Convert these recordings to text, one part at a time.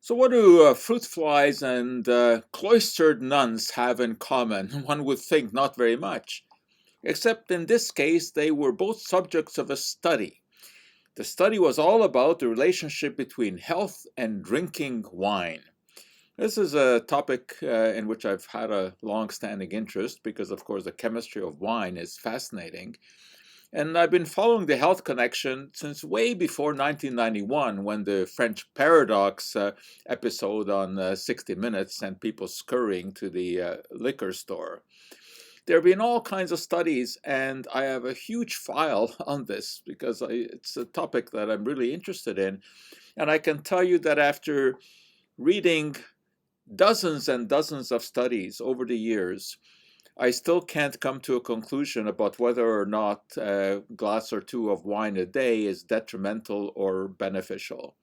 So what do fruit flies and cloistered nuns have in common? One would think not very much, except in this case they were both subjects of a study. The study was all about the relationship between health and drinking wine. This is a topic in which I've had a long-standing interest because, of course, the chemistry of wine is fascinating. And I've been following the health connection since way before 1991, when the French Paradox episode on 60 Minutes sent people scurrying to the liquor store. There have been all kinds of studies, and I have a huge file on this because it's a topic that I'm really interested in. And I can tell you that after reading dozens and dozens of studies over the years, I still can't come to a conclusion about whether or not a glass or two of wine a day is detrimental or beneficial.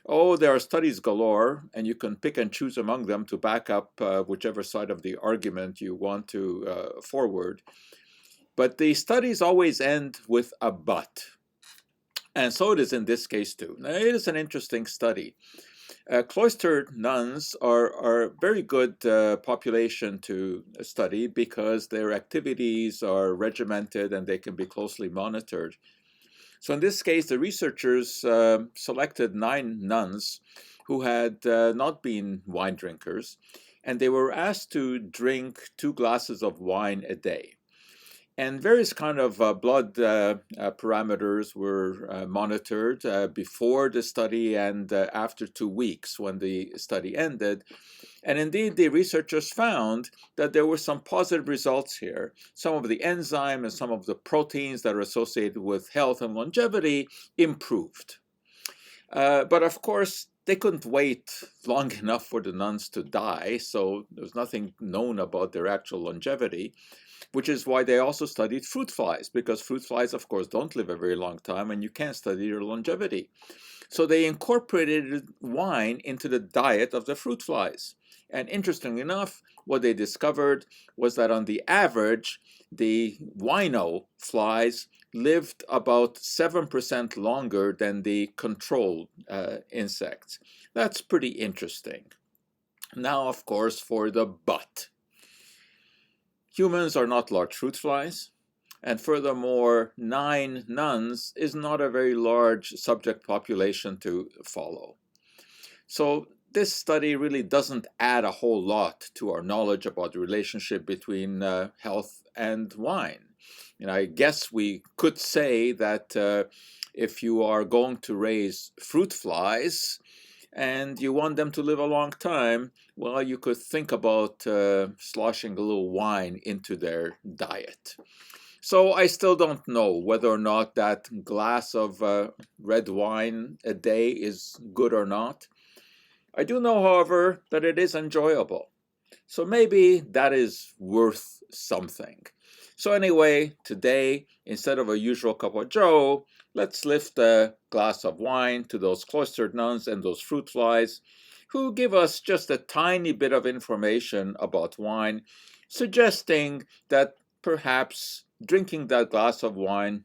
Oh, there are studies galore, and you can pick and choose among them to back up whichever side of the argument you want to forward. But the studies always end with a but. And so it is in this case too. Now, it is an interesting study. Cloistered nuns are a very good population to study because their activities are regimented and they can be closely monitored. So in this case, the researchers selected 9 nuns who had not been wine drinkers, and they were asked to drink 2 glasses of wine a day. And various kind of blood parameters were monitored before the study and after 2 weeks when the study ended. And indeed, the researchers found that there were some positive results here. Some of the enzyme and some of the proteins that are associated with health and longevity improved. But of course, they couldn't wait long enough for the nuns to die, so there was nothing known about their actual longevity, which is why they also studied fruit flies, because fruit flies, of course, don't live a very long time, and you can't study their longevity. So they incorporated wine into the diet of the fruit flies. And interestingly enough, what they discovered was that on the average, the wino flies lived about 7% longer than the control insects. That's pretty interesting. Now, of course, for the but. Humans are not large fruit flies, and furthermore, 9 nuns is not a very large subject population to follow. So this study really doesn't add a whole lot to our knowledge about the relationship between health and wine. And I guess we could say that if you are going to raise fruit flies and you want them to live a long time, well, you could think about sloshing a little wine into their diet. So I still don't know whether or not that glass of red wine a day is good or not. I do know, however, that it is enjoyable. So maybe that is worth something. So anyway, today, instead of a usual cup of joe, let's lift a glass of wine to those cloistered nuns and those fruit flies who give us just a tiny bit of information about wine, suggesting that perhaps drinking that glass of wine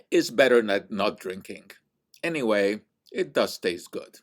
is better than not drinking. Anyway, it does taste good.